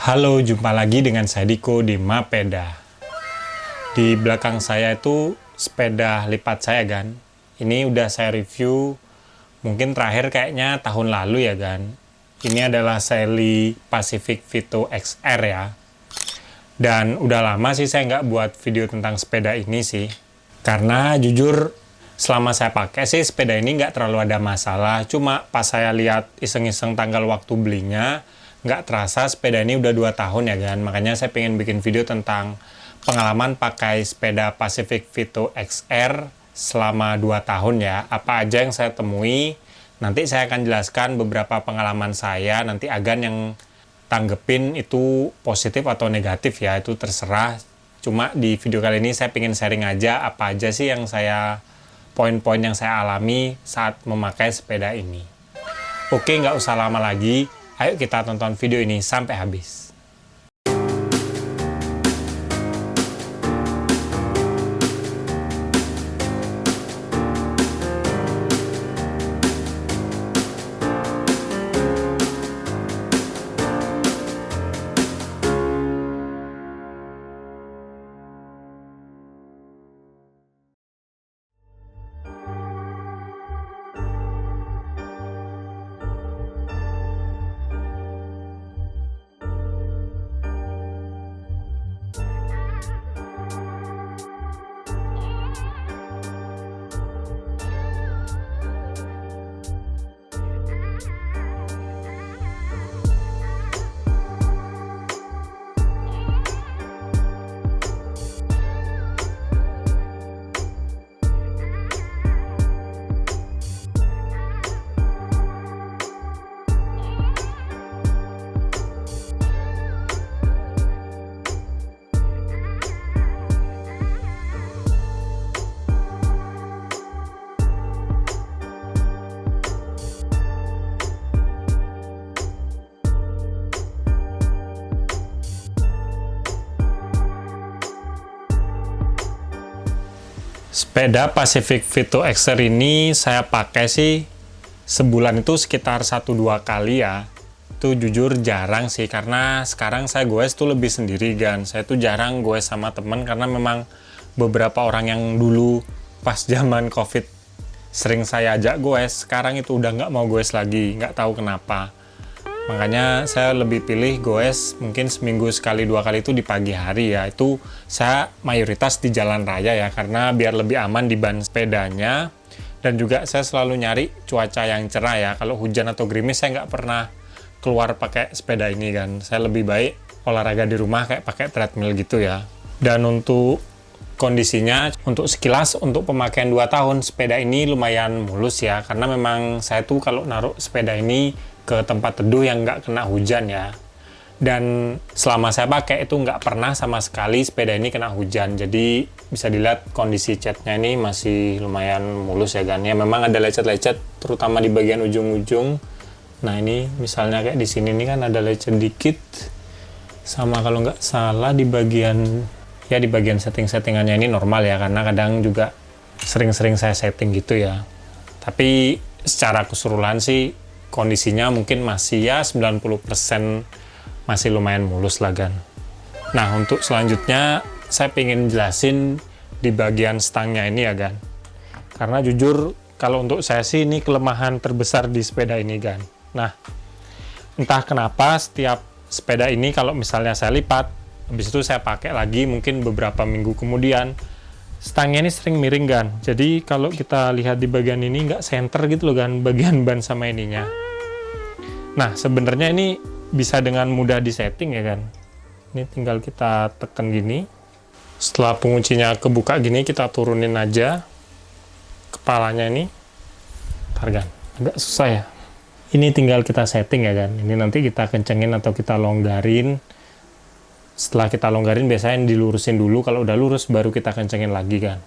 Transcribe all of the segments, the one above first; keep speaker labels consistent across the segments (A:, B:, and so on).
A: Halo, jumpa lagi dengan saya Diko di Mapeda. Di belakang saya itu sepeda lipat saya kan. Ini udah saya review mungkin terakhir kayaknya tahun lalu ya kan. Ini adalah Sally Pacific Vito XR ya. Dan udah lama sih saya nggak buat video tentang sepeda ini sih. Karena jujur selama saya pakai sih sepeda ini nggak terlalu ada masalah. Cuma pas saya lihat iseng-iseng tanggal waktu belinya, nggak terasa sepeda ini udah 2 tahun ya kan. Makanya saya pengen bikin video tentang pengalaman pakai sepeda Pacific Vito XR selama 2 tahun ya. Apa aja yang saya temui. Nanti saya akan jelaskan beberapa pengalaman saya. Nanti Agan yang tanggepin itu positif atau negatif ya. Itu terserah. Cuma di video kali ini saya pengen sharing aja apa aja sih yang poin-poin yang saya alami saat memakai sepeda ini. Oke, nggak usah lama lagi. Ayo kita tonton video ini sampai habis. Sepeda Pacific Vito XR ini saya pakai sih sebulan itu sekitar 1-2 kali ya. Itu jujur jarang sih karena sekarang saya goes tuh lebih sendiri kan. Saya tuh jarang goes sama temen karena memang beberapa orang yang dulu pas zaman COVID sering saya ajak goes, sekarang itu udah nggak mau goes lagi, nggak tahu kenapa. Makanya saya lebih pilih goes mungkin seminggu sekali 2 kali itu di pagi hari ya. Itu saya mayoritas di jalan raya ya, karena biar lebih aman di ban sepedanya. Dan juga saya selalu nyari cuaca yang cerah ya. Kalau hujan atau gerimis saya nggak pernah keluar pakai sepeda ini kan. Saya lebih baik olahraga di rumah kayak pakai treadmill gitu ya. Dan untuk kondisinya, untuk sekilas untuk pemakaian 2 tahun sepeda ini lumayan mulus ya. Karena memang saya tuh kalau naruh sepeda ini ke tempat teduh yang nggak kena hujan ya. Dan selama saya pakai itu nggak pernah sama sekali sepeda ini kena hujan. Jadi bisa dilihat kondisi catnya ini masih lumayan mulus ya kan. Ya memang ada lecet-lecet terutama di bagian ujung-ujung. Nah ini misalnya kayak di sini nih kan ada lecet dikit. Sama kalau nggak salah di bagian setting-settingannya ini normal ya, karena kadang juga sering-sering saya setting gitu ya. Tapi secara keseluruhan sih kondisinya mungkin masih ya 90% masih lumayan mulus lah kan. Nah untuk selanjutnya saya pengen jelasin di bagian stangnya ini ya kan. Karena jujur kalau untuk saya sih ini kelemahan terbesar di sepeda ini kan. Nah entah kenapa setiap sepeda ini kalau misalnya saya lipat, habis itu saya pakai lagi mungkin beberapa minggu kemudian, stangnya ini sering miring kan. Jadi kalau kita lihat di bagian ini nggak center gitu loh kan, bagian ban sama ininya. Nah sebenarnya ini bisa dengan mudah disetting ya kan. Ini tinggal kita tekan gini. Setelah penguncinya kebuka gini, kita turunin aja kepalanya ini. Ntar kan, agak susah ya. Ini tinggal kita setting ya kan. Ini nanti kita kencengin atau kita longgarin. Setelah kita longgarin biasanya dilurusin dulu, kalau udah lurus baru kita kencengin lagi kan.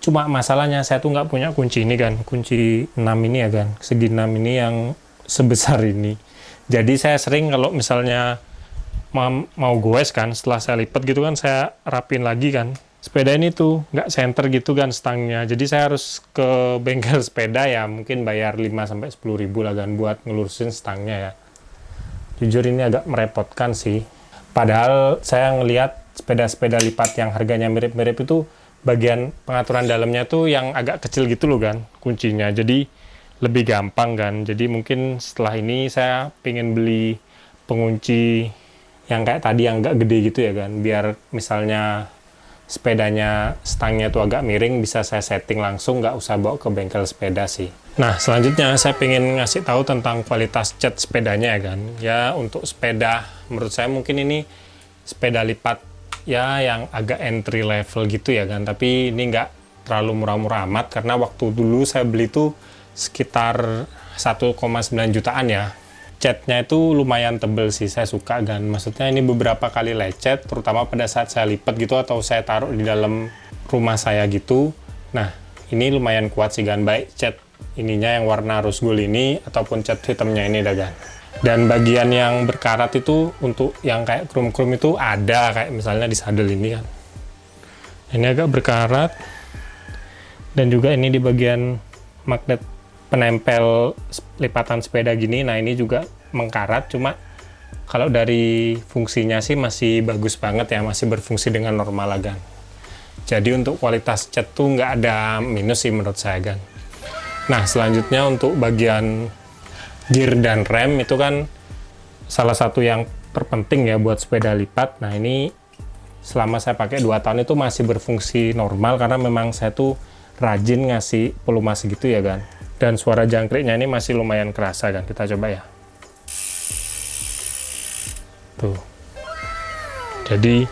A: Cuma masalahnya saya tuh nggak punya kunci ini kan, kunci 6 ini ya kan, segi 6 ini yang sebesar ini. Jadi saya sering kalau misalnya mau goes kan, setelah saya lipat gitu kan, saya rapin lagi kan. Sepeda ini tuh nggak center gitu kan stangnya, jadi saya harus ke bengkel sepeda ya, mungkin bayar 5-10 ribu lah kan buat ngelurusin stangnya ya. Jujur ini agak merepotkan sih. Padahal saya ngelihat sepeda-sepeda lipat yang harganya mirip-mirip itu bagian pengaturan dalamnya tuh yang agak kecil gitu loh kan kuncinya. Jadi lebih gampang kan. Jadi mungkin setelah ini saya pengen beli pengunci yang kayak tadi yang agak gede gitu ya kan. Biar misalnya sepedanya stangnya tuh agak miring bisa saya setting langsung, nggak usah bawa ke bengkel sepeda sih. Nah selanjutnya saya pengen ngasih tahu tentang kualitas cat sepedanya ya kan. Ya untuk sepeda menurut saya mungkin ini sepeda lipat ya yang agak entry level gitu ya kan, tapi ini nggak terlalu murah-murah amat karena waktu dulu saya beli tuh sekitar 1,9 jutaan ya. Catnya itu lumayan tebel sih, saya suka kan, maksudnya ini beberapa kali lecet terutama pada saat saya lipat gitu atau saya taruh di dalam rumah saya gitu. Nah ini lumayan kuat sih kan, baik cat ininya yang warna rose gold ini ataupun cat hitamnya ini dah kan. Dan bagian yang berkarat itu untuk yang kayak krum-krum itu ada, kayak misalnya di saddle ini kan. Ini agak berkarat. Dan juga ini di bagian magnet penempel lipatan sepeda gini. Nah ini juga mengkarat, cuma kalau dari fungsinya sih masih bagus banget ya, masih berfungsi dengan normal lah kan. Jadi untuk kualitas cat tuh nggak ada minus sih menurut saya kan. Nah selanjutnya untuk bagian gear dan rem itu kan salah satu yang terpenting ya buat sepeda lipat. Nah ini selama saya pakai 2 tahun itu masih berfungsi normal karena memang saya tuh rajin ngasih pelumasi gitu ya kan. Dan suara jangkriknya ini masih lumayan kerasa kan, kita coba ya. Tuh. Jadi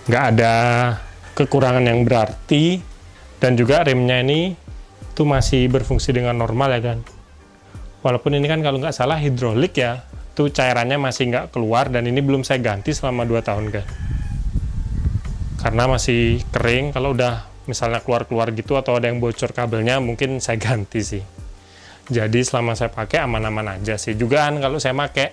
A: nggak ada kekurangan yang berarti, dan juga remnya ini tuh masih berfungsi dengan normal ya kan. Walaupun ini kan kalau nggak salah hidrolik ya, tuh cairannya masih nggak keluar dan ini belum saya ganti selama 2 tahun kan. Karena masih kering, kalau udah misalnya keluar-keluar gitu atau ada yang bocor kabelnya mungkin saya ganti sih. Jadi selama saya pakai aman-aman aja sih. Juga kan kalau saya pakai,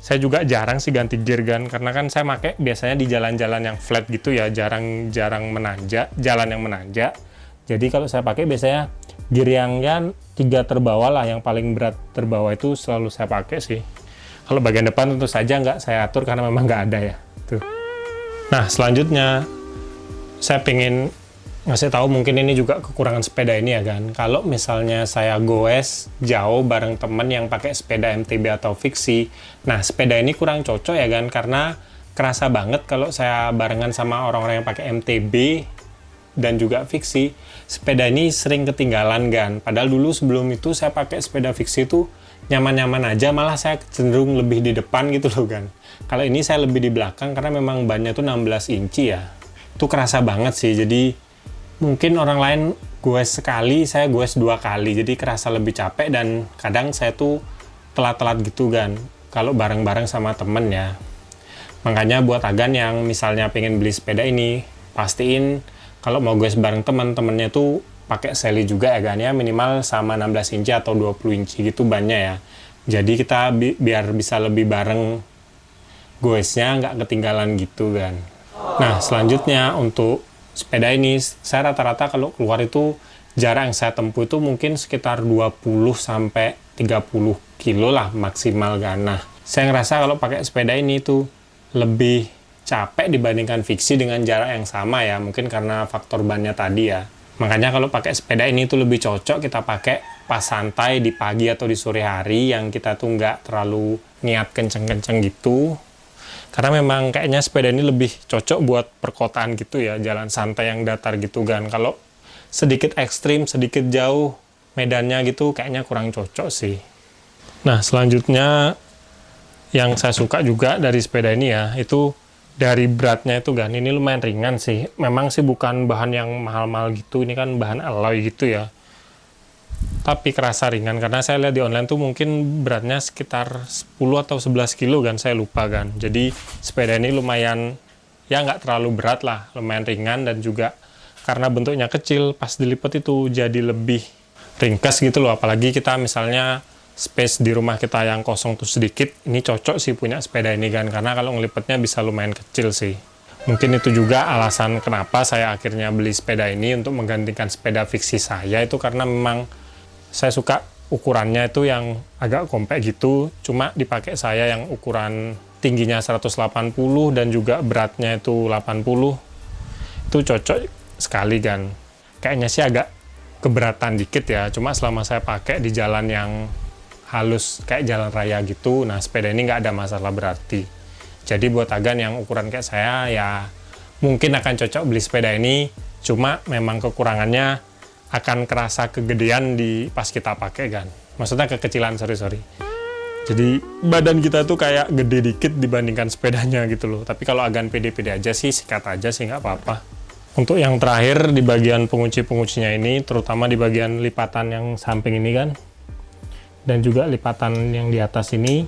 A: saya juga jarang sih ganti gear kan, karena kan saya pakai biasanya di jalan-jalan yang flat gitu ya, jarang menanjak, jalan yang menanjak. Jadi kalau saya pakai biasanya gear yang 3 terbawah lah, yang paling berat terbawah itu selalu saya pakai sih. Kalau bagian depan tentu saja nggak saya atur karena memang nggak ada ya. Tuh. Nah selanjutnya saya pengen ngasih tahu mungkin ini juga kekurangan sepeda ini ya kan. Kalau misalnya saya goes jauh bareng temen yang pakai sepeda MTB atau fiksi, nah sepeda ini kurang cocok ya kan, karena kerasa banget kalau saya barengan sama orang-orang yang pakai MTB dan juga fiksi, sepeda ini sering ketinggalan kan. Padahal dulu sebelum itu saya pakai sepeda fiksi itu nyaman-nyaman aja, malah saya cenderung lebih di depan gitu loh kan. Kalau ini saya lebih di belakang karena memang bannya tuh 16 inci ya. Itu kerasa banget sih, jadi mungkin orang lain goes sekali, saya goes 2 kali, jadi kerasa lebih capek dan kadang saya tuh telat-telat gitu kan kalau bareng-bareng sama temen ya. Makanya buat Agan yang misalnya pengen beli sepeda ini, pastiin kalau mau goes bareng temen-temennya tuh pakai seli juga ya kan ya, minimal sama 16 inci atau 20 inci gitu bannya ya. Jadi kita biar bisa lebih bareng goesnya, nggak ketinggalan gitu kan. Nah selanjutnya untuk sepeda ini, saya rata-rata kalau keluar itu jarak yang saya tempuh itu mungkin sekitar 20-30 kilo lah maksimal kan. Nah, saya ngerasa kalau pakai sepeda ini tuh lebih capek dibandingkan fiksi dengan jarak yang sama ya, mungkin karena faktor bannya tadi ya. Makanya kalau pakai sepeda ini tuh lebih cocok kita pakai pas santai di pagi atau di sore hari yang kita tuh nggak terlalu niat kenceng-kenceng gitu. Karena memang kayaknya sepeda ini lebih cocok buat perkotaan gitu ya, jalan santai yang datar gitu kan. Kalau sedikit ekstrim, sedikit jauh medannya gitu kayaknya kurang cocok sih. Nah selanjutnya yang saya suka juga dari sepeda ini ya, itu dari beratnya itu kan, ini lumayan ringan sih. Memang sih bukan bahan yang mahal-mahal gitu, ini kan bahan alloy gitu ya. Tapi kerasa ringan, karena saya lihat di online tuh mungkin beratnya sekitar 10 atau 11 kilo kan, saya lupa kan. Jadi sepeda ini lumayan, ya nggak terlalu berat lah, lumayan ringan, dan juga karena bentuknya kecil, pas dilipat itu jadi lebih ringkas gitu loh. Apalagi kita misalnya space di rumah kita yang kosong tuh sedikit, ini cocok sih punya sepeda ini kan, karena kalau ngelipatnya bisa lumayan kecil sih. Mungkin itu juga alasan kenapa saya akhirnya beli sepeda ini untuk menggantikan sepeda fiksi saya, itu karena memang saya suka ukurannya itu yang agak compact gitu, cuma dipakai saya yang ukuran tingginya 180 dan juga beratnya itu 80, itu cocok sekali kan. Kayaknya sih agak keberatan dikit ya, cuma selama saya pakai di jalan yang halus kayak jalan raya gitu, nah sepeda ini nggak ada masalah berarti. Jadi buat Agan yang ukuran kayak saya ya mungkin akan cocok beli sepeda ini, cuma memang kekurangannya akan kerasa kegedean di pas kita pakai kan. Maksudnya kekecilan, sorry. Jadi badan kita tuh kayak gede dikit dibandingkan sepedanya gitu loh. Tapi kalau Agan pede-pede aja sih, sikat aja sih nggak apa-apa. Untuk yang terakhir di bagian pengunci-penguncinya ini, terutama di bagian lipatan yang samping ini kan, dan juga lipatan yang di atas ini,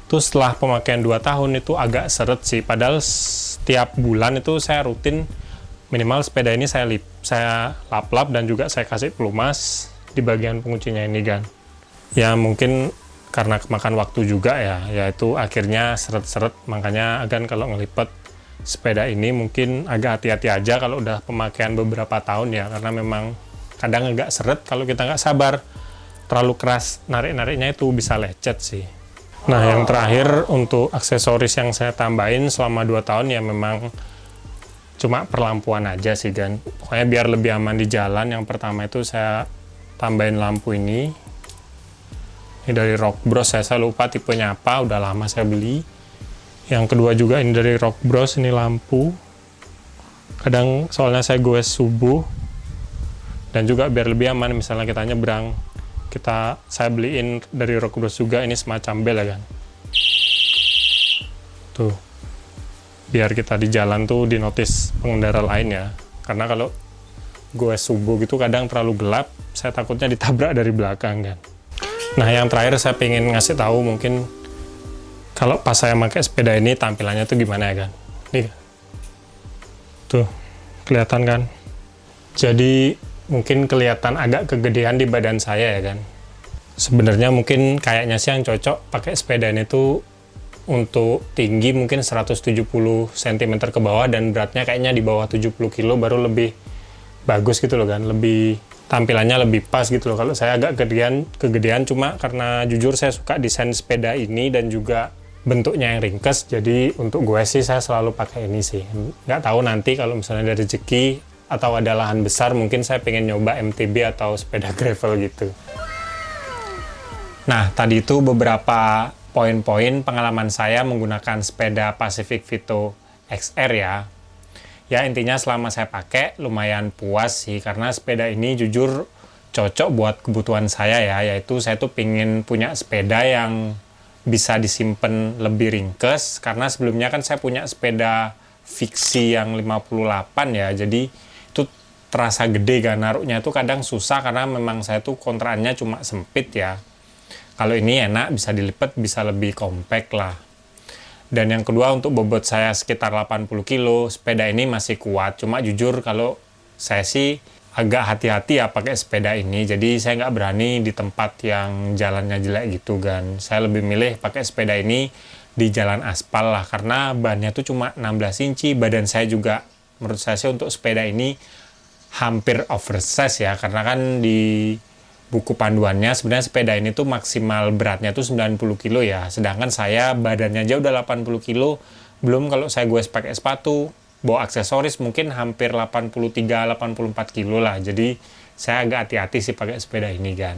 A: itu setelah pemakaian 2 tahun itu agak seret sih. Padahal setiap bulan itu saya rutin minimal sepeda ini saya lap-lap dan juga saya kasih pelumas di bagian penguncinya ini kan. Ya mungkin karena kemakan waktu juga ya, yaitu akhirnya seret-seret. Makanya Agan kalau ngelipet sepeda ini mungkin agak hati-hati aja kalau udah pemakaian beberapa tahun ya, karena memang kadang agak seret kalau kita nggak sabar. Terlalu keras narik-nariknya itu bisa lecet sih. Nah yang terakhir untuk aksesoris yang saya tambahin selama 2 tahun ya memang cuma perlampuan aja sih kan. Pokoknya biar lebih aman di jalan, yang pertama itu saya tambahin lampu ini. Ini dari Rock Bros, saya lupa tipenya apa, udah lama saya beli. Yang kedua juga ini dari Rock Bros, ini lampu. Kadang soalnya saya goes subuh. Dan juga biar lebih aman, misalnya kita nyebrang, saya beliin dari Rock Bros juga, ini semacam bel ya kan. Tuh. Biar kita di jalan tuh di notice pengendara lain ya. Karena kalau goes subuh gitu kadang terlalu gelap, saya takutnya ditabrak dari belakang kan. Nah yang terakhir saya pengen ngasih tahu mungkin kalau pas saya pakai sepeda ini tampilannya tuh gimana ya kan. Nih, tuh kelihatan kan. Jadi mungkin kelihatan agak kegedean di badan saya ya kan. Sebenarnya mungkin kayaknya sih yang cocok pakai sepeda ini tuh untuk tinggi mungkin 170 cm ke bawah dan beratnya kayaknya di bawah 70 kilo baru lebih bagus gitu loh kan. Lebih tampilannya lebih pas gitu loh. Kalau saya agak kegedean cuma karena jujur saya suka desain sepeda ini dan juga bentuknya yang ringkes, jadi untuk gue sih saya selalu pakai ini sih. Nggak tahu nanti kalau misalnya ada rezeki atau ada lahan besar mungkin saya pengen nyoba MTB atau sepeda gravel gitu. Nah tadi itu beberapa poin-poin pengalaman saya menggunakan sepeda Pacific Vito XR ya. Ya intinya selama saya pakai lumayan puas sih, karena sepeda ini jujur cocok buat kebutuhan saya ya, yaitu saya tuh pingin punya sepeda yang bisa disimpan lebih ringkes, karena sebelumnya kan saya punya sepeda fiksi yang 58 ya, jadi itu terasa gede kan, naruhnya tuh kadang susah karena memang saya tuh kontraannya cuma sempit ya. Kalau ini enak, bisa dilipat, bisa lebih compact lah. Dan yang kedua untuk bobot saya sekitar 80 kilo, sepeda ini masih kuat. Cuma jujur kalau saya sih agak hati-hati ya pakai sepeda ini. Jadi saya nggak berani di tempat yang jalannya jelek gitu kan. Saya lebih milih pakai sepeda ini di jalan aspal lah. Karena bannya tuh cuma 16 inci. Badan saya juga menurut saya sih untuk sepeda ini hampir oversize ya. Karena kan di buku panduannya sebenarnya sepeda ini tuh maksimal beratnya tuh 90 kilo ya, sedangkan saya badannya aja udah 80 kilo, belum kalau saya pakai sepatu, bawa aksesoris mungkin hampir 83-84 kilo lah, jadi saya agak hati-hati sih pakai sepeda ini kan.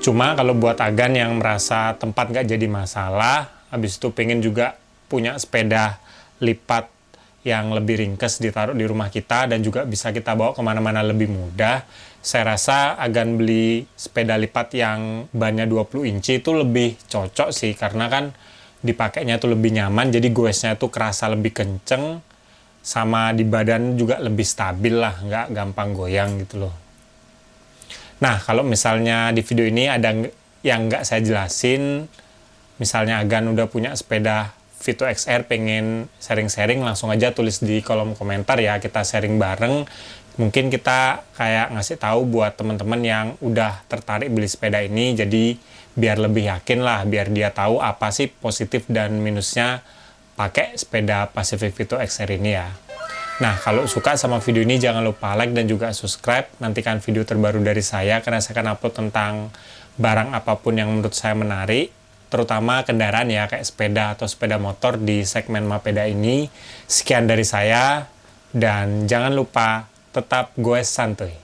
A: Cuma kalau buat Agan yang merasa tempat nggak jadi masalah, habis itu pengen juga punya sepeda lipat yang lebih ringkes ditaruh di rumah kita dan juga bisa kita bawa kemana-mana lebih mudah, saya rasa Agan beli sepeda lipat yang bannya 20 inci itu lebih cocok sih, karena kan dipakainya tuh lebih nyaman, jadi goesnya tuh kerasa lebih kenceng, sama di badan juga lebih stabil lah, nggak gampang goyang gitu loh. Nah kalau misalnya di video ini ada yang nggak saya jelasin, misalnya Agan udah punya sepeda Vito XR pengen sharing-sharing, langsung aja tulis di kolom komentar ya, kita sharing bareng. Mungkin kita kayak ngasih tahu buat teman-teman yang udah tertarik beli sepeda ini, jadi biar lebih yakin lah, biar dia tahu apa sih positif dan minusnya pakai sepeda Pacific Vito XR ini ya. Nah kalau suka sama video ini jangan lupa like dan juga subscribe, nantikan video terbaru dari saya karena saya akan upload tentang barang apapun yang menurut saya menarik. terutama kendaraan ya, kayak sepeda atau sepeda motor di segmen Mapeda ini. Sekian dari saya, dan jangan lupa tetap goes santuy.